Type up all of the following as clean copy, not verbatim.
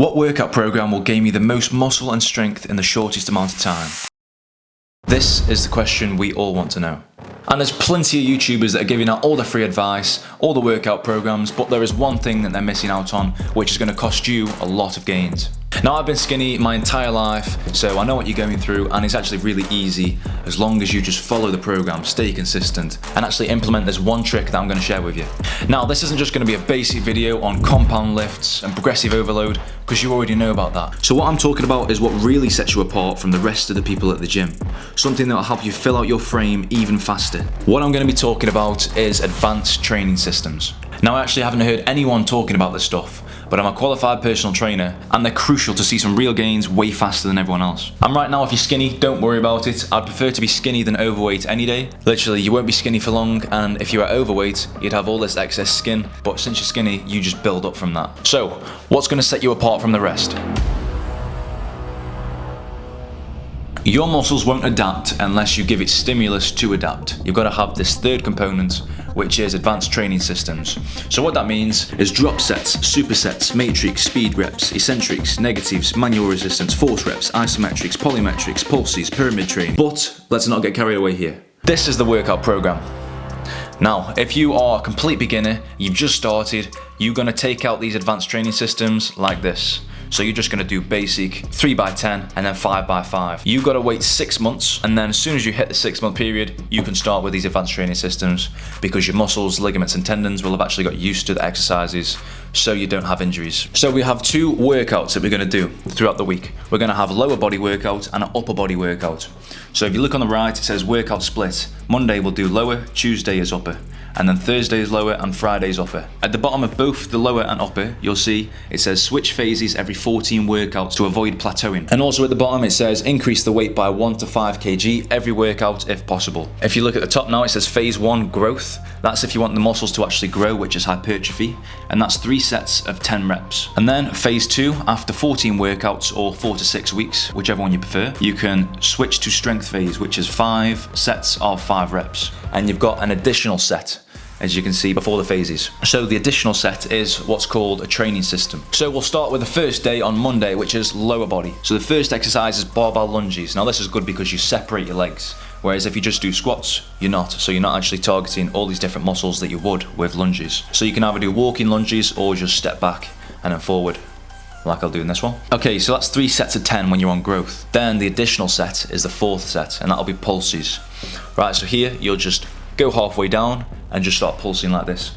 What workout program will gain me the most muscle and strength in the shortest amount of time? This is the question we all want to know. And there's plenty of YouTubers that are giving out all the free advice, all the workout programs, but there is one thing that they're missing out on, which is going to cost you a lot of gains. Now, I've been skinny my entire life, so I know what you're going through, and it's actually really easy as long as you just follow the program, stay consistent, and actually implement this one trick that I'm going to share with you. Now, this isn't just going to be a basic video on compound lifts and progressive overload, because you already know about that. So what I'm talking about is what really sets you apart from the rest of the people at the gym. Something that will help you fill out your frame even faster. What I'm going to be talking about is advanced training systems. Now, I actually haven't heard anyone talking about this stuff, but I'm a qualified personal trainer, and they're crucial to see some real gains way faster than everyone else. And right now, if you're skinny, don't worry about it. I'd prefer to be skinny than overweight any day. Literally, you won't be skinny for long, and if you were overweight, you'd have all this excess skin, but since you're skinny, you just build up from that. So, what's going to set you apart from the rest? Your muscles won't adapt unless you give it stimulus to adapt. You've got to have this third component, which is advanced training systems. So what that means is drop sets, supersets, matrix, speed reps, eccentrics, negatives, manual resistance, force reps, isometrics, polymetrics, pulses, pyramid training. But let's not get carried away here. This is the workout program. Now, if you are a complete beginner, you've just started, you're going to take out these advanced training systems like this. So you're just going to do basic 3x10 and then 5x5. You've got to wait 6 months, and then as soon as you hit the 6-month period, you can start with these advanced training systems because your muscles, ligaments and tendons will have actually got used to the exercises so you don't have injuries. So we have 2 workouts that we're going to do throughout the week. We're going to have a lower body workout and an upper body workout. So if you look on the right, it says workout split. Monday we'll do lower, Tuesday is upper. And then Thursday is lower and Friday is upper. At the bottom of both the lower and upper, you'll see it says switch phases every 14 workouts to avoid plateauing. And also at the bottom it says increase the weight by 1 to 5 kg every workout if possible. If you look at the top now, it says phase 1 growth. That's if you want the muscles to actually grow, which is hypertrophy. And that's 3 sets of 10 reps. And then phase 2, after 14 workouts or 4 to 6 weeks, whichever one you prefer, you can switch to strength phase, which is 5 sets of 5 reps. And you've got an additional set, as you can see, before the phases. So the additional set is what's called a training system. So we'll start with the first day on Monday, which is lower body. So the first exercise is barbell lunges. Now this is good because you separate your legs, whereas if you just do squats, you're not. So you're not actually targeting all these different muscles that you would with lunges. So you can either do walking lunges or just step back and then forward, like I'll do in this one. Okay, so that's 3 sets of 10 when you're on growth. Then the additional set is the 4th set, and that'll be pulses. Right, so here you'll just go halfway down and just start pulsing like this.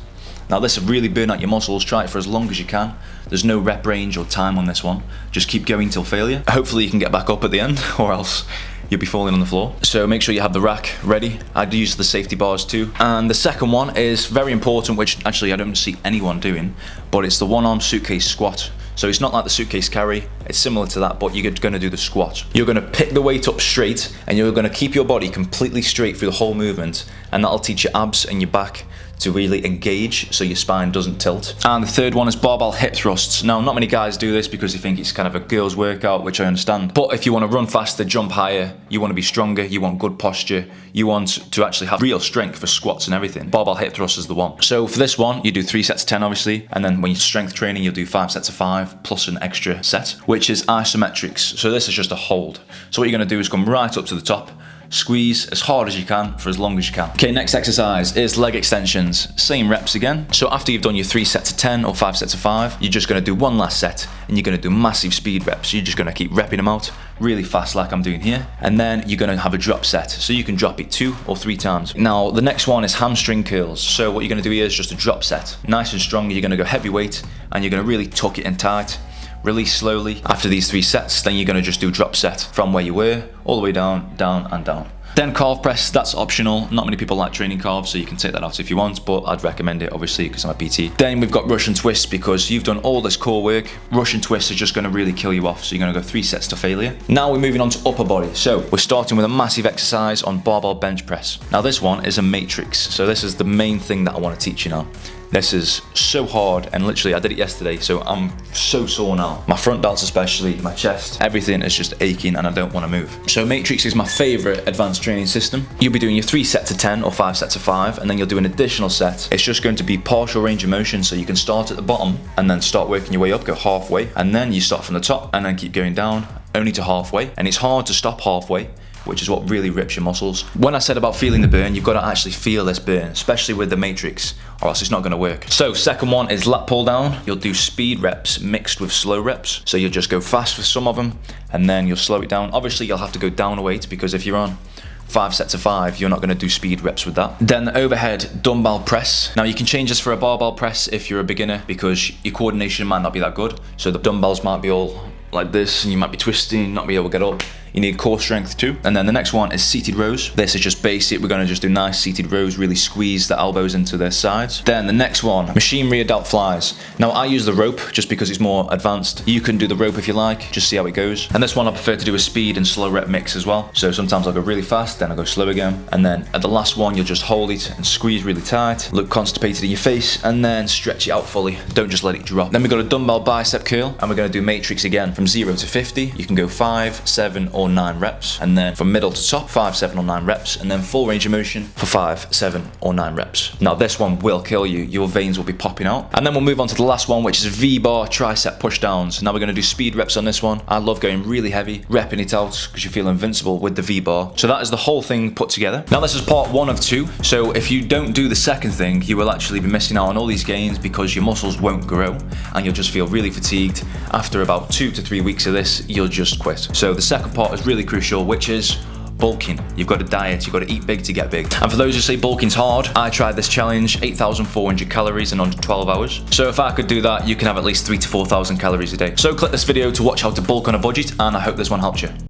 Now this will really burn out your muscles. Try it for as long as you can. There's no rep range or time on this one. Just keep going till failure. Hopefully you can get back up at the end, or else you'll be falling on the floor. So make sure you have the rack ready. I'd use the safety bars too. And the second one is very important, which actually I don't see anyone doing, but it's the one-arm suitcase squat. So it's not like the suitcase carry, it's similar to that, but you're going to do the squat. You're going to pick the weight up straight, and you're going to keep your body completely straight through the whole movement, and that'll teach your abs and your back to really engage so your spine doesn't tilt. And the third one is barbell hip thrusts. Now, not many guys do this because they think it's kind of a girl's workout, which I understand. But if you want to run faster, jump higher, you want to be stronger, you want good posture, you want to actually have real strength for squats and everything, barbell hip thrust is the one. So for this one, you do 3 sets of 10 obviously, and then when you're strength training, you'll do 5 sets of 5 plus an extra set, which is isometrics. So this is just a hold. So what you're going to do is come right up to the top, squeeze as hard as you can for as long as you can. Okay, next exercise is leg extensions. Same reps again. So after you've done your 3 sets of 10 or 5 sets of 5, you're just going to do one last set, and you're going to do massive speed reps. You're just going to keep repping them out really fast like I'm doing here, and then you're going to have a drop set. So you can drop it 2 or 3 times. Now the next one is hamstring curls. So what you're going to do here is just a drop set. Nice and strong. You're going to go heavyweight, and you're going to really tuck it in tight. Release slowly. After these 3 sets, then you're going to just do drop set from where you were all the way down, down and down. Then calf press, that's optional. Not many people like training calves, so you can take that out if you want, but I'd recommend it obviously because I'm a PT. Then we've got Russian twists, because you've done all this core work. Russian twists are just going to really kill you off, so you're going to go 3 sets to failure. Now we're moving on to upper body. So we're starting with a massive exercise on barbell bench press. Now this one is a matrix, so this is the main thing that I want to teach you now. This is so hard, and literally I did it yesterday, so I'm so sore now. My front delts especially, my chest, everything is just aching and I don't want to move. So Matrix is my favorite advanced training system. You'll be doing your 3 sets of 10 or 5 sets of 5, and then you'll do an additional set. It's just going to be partial range of motion, so you can start at the bottom and then start working your way up, go halfway, and then you start from the top and then keep going down only to halfway. And it's hard to stop halfway, which is what really rips your muscles. When I said about feeling the burn, you've got to actually feel this burn, especially with the Matrix, or else it's not gonna work. So second one is lat pull down. You'll do speed reps mixed with slow reps. So you'll just go fast with some of them, and then you'll slow it down. Obviously you'll have to go down a weight, because if you're on 5 sets of 5, you're not going to do speed reps with that. Then the overhead dumbbell press. Now you can change this for a barbell press if you're a beginner, because your coordination might not be that good. So the dumbbells might be all like this, and you might be twisting, not be able to get up. You need core strength too. And then the next one is seated rows. This is just basic. We're gonna just do nice seated rows, really squeeze the elbows into their sides. Then the next one, machine rear delt flies. Now I use the rope just because it's more advanced. You can do the rope if you like, just see how it goes. And this one I prefer to do a speed and slow rep mix as well. So sometimes I'll go really fast, then I'll go slow again. And then at the last one, you'll just hold it and squeeze really tight, look constipated in your face, and then stretch it out fully. Don't just let it drop. Then we've got a dumbbell bicep curl, and we're gonna do Matrix again from 0 to 50. You can go 5, 7, or 9 reps, and then from middle to top 5, 7, or 9 reps, and then full range of motion for 5, 7, or 9 reps. Now this one will kill you. Your veins will be popping out. And then we'll move on to the last one, which is V-bar tricep push downs. Now we're going to do speed reps on this one. I love going really heavy, repping it out, because you feel invincible with the V-bar. So that is the whole thing put together. Now this is part 1 of 2. So if you don't do the second thing, you will actually be missing out on all these gains, because your muscles won't grow and you'll just feel really fatigued. After about 2 to 3 weeks of this, you'll just quit. So the second part is really crucial, which is bulking. You've got to diet, you've got to eat big to get big. And for those who say bulking's hard, I tried this challenge, 8,400 calories in under 12 hours. So if I could do that, you can have at least 3,000 to 4,000 calories a day. So click this video to watch how to bulk on a budget, and I hope this one helped you.